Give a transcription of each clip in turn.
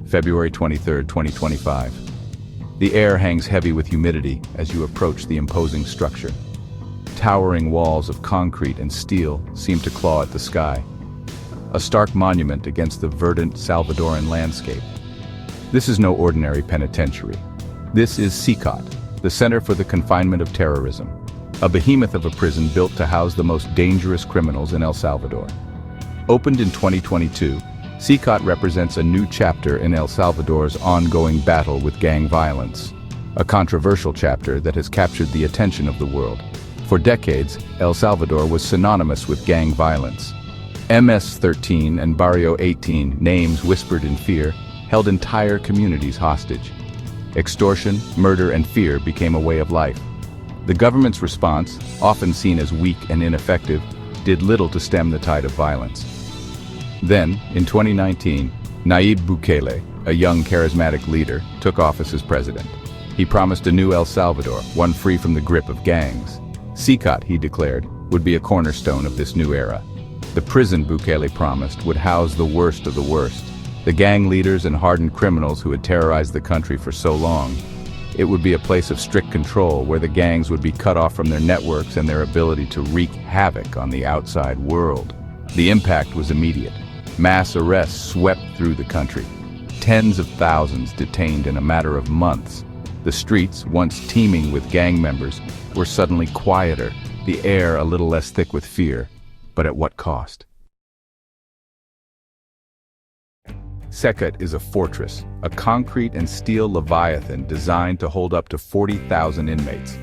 February 23, 2025. The air hangs heavy with humidity as you approach the imposing structure. Towering walls of concrete and steel seem to claw at the sky, a stark monument against the verdant Salvadoran landscape. This is no ordinary penitentiary. This is CICOT, the Center for the Confinement of Terrorism, a behemoth of a prison built to house the most dangerous criminals in El Salvador. Opened in 2022, CICOT represents a new chapter in El Salvador's ongoing battle with gang violence, a controversial chapter that has captured the attention of the world. For decades, El Salvador was synonymous with gang violence. MS-13 and Barrio 18, names whispered in fear, held entire communities hostage. Extortion, murder, and fear became a way of life. The government's response, often seen as weak and ineffective, did little to stem the tide of violence. Then, in 2019, Nayib Bukele, a young charismatic leader, took office as president. He promised a new El Salvador, one free from the grip of gangs. CICOT, he declared, would be a cornerstone of this new era. The prison Bukele promised would house the worst of the worst, the gang leaders and hardened criminals who had terrorized the country for so long. It would be a place of strict control where the gangs would be cut off from their networks and their ability to wreak havoc on the outside world. The impact was immediate. Mass arrests swept through the country. Tens of thousands detained in a matter of months. The streets, once teeming with gang members, were suddenly quieter, the air a little less thick with fear. But at what cost? CICOT is a fortress, a concrete and steel leviathan designed to hold up to 40,000 inmates.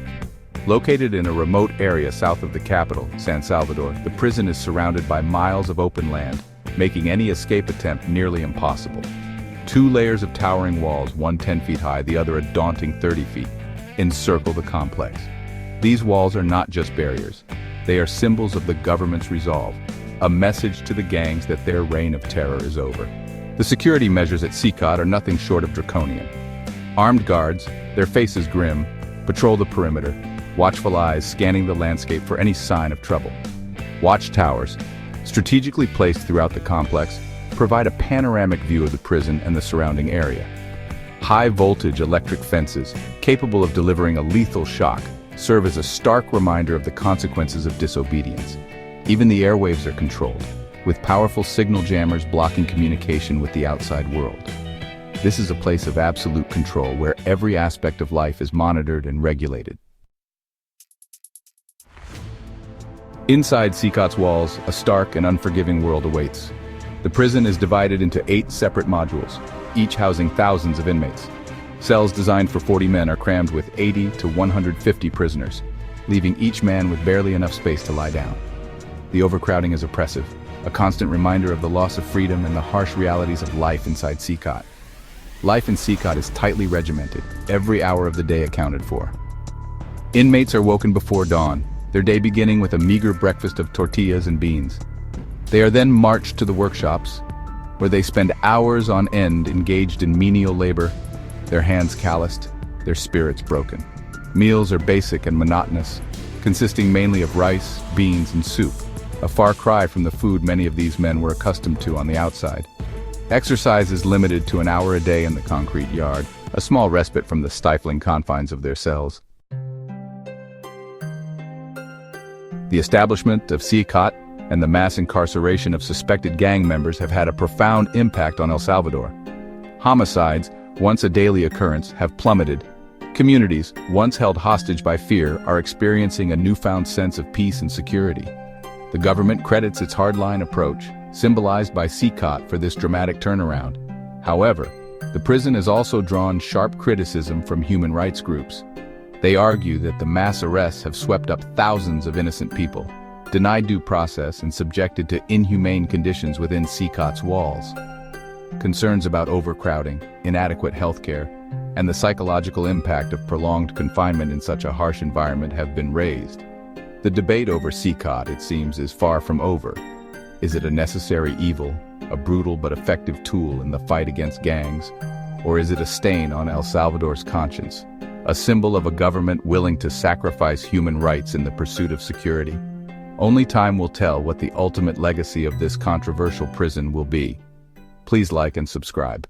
Located in a remote area south of the capital, San Salvador, the prison is surrounded by miles of open land, making any escape attempt nearly impossible. 2 layers of towering walls, one 10 feet high, the other a daunting 30 feet, encircle the complex. These walls are not just barriers. They are symbols of the government's resolve, a message to the gangs that their reign of terror is over. The security measures at CICOT are nothing short of draconian. Armed guards, their faces grim, patrol the perimeter, watchful eyes scanning the landscape for any sign of trouble. Watchtowers, strategically placed throughout the complex, provide a panoramic view of the prison and the surrounding area. High-voltage electric fences, capable of delivering a lethal shock, serve as a stark reminder of the consequences of disobedience. Even the airwaves are controlled, with powerful signal jammers blocking communication with the outside world. This is a place of absolute control where every aspect of life is monitored and regulated. Inside CICOT's walls, a stark and unforgiving world awaits. The prison is divided into 8 separate modules, each housing thousands of inmates. Cells designed for 40 men are crammed with 80 to 150 prisoners, leaving each man with barely enough space to lie down. The overcrowding is oppressive, a constant reminder of the loss of freedom and the harsh realities of life inside CICOT. Life in CICOT is tightly regimented, every hour of the day accounted for. Inmates are woken before dawn, their day beginning with a meager breakfast of tortillas and beans. They are then marched to the workshops, where they spend hours on end engaged in menial labor, their hands calloused, their spirits broken. Meals are basic and monotonous, consisting mainly of rice, beans, and soup, a far cry from the food many of these men were accustomed to on the outside. Exercise is limited to an hour a day in the concrete yard, a small respite from the stifling confines of their cells. The establishment of CICOT and the mass incarceration of suspected gang members have had a profound impact on El Salvador. Homicides, once a daily occurrence, have plummeted. Communities, once held hostage by fear, are experiencing a newfound sense of peace and security. The government credits its hardline approach, symbolized by CICOT, for this dramatic turnaround. However, the prison has also drawn sharp criticism from human rights groups. They argue that the mass arrests have swept up thousands of innocent people, denied due process and subjected to inhumane conditions within CICOT's walls. Concerns about overcrowding, inadequate healthcare, and the psychological impact of prolonged confinement in such a harsh environment have been raised. The debate over CICOT, it seems, is far from over. Is it a necessary evil, a brutal but effective tool in the fight against gangs, or is it a stain on El Salvador's conscience, a symbol of a government willing to sacrifice human rights in the pursuit of security? Only time will tell what the ultimate legacy of this controversial prison will be. Please like and subscribe.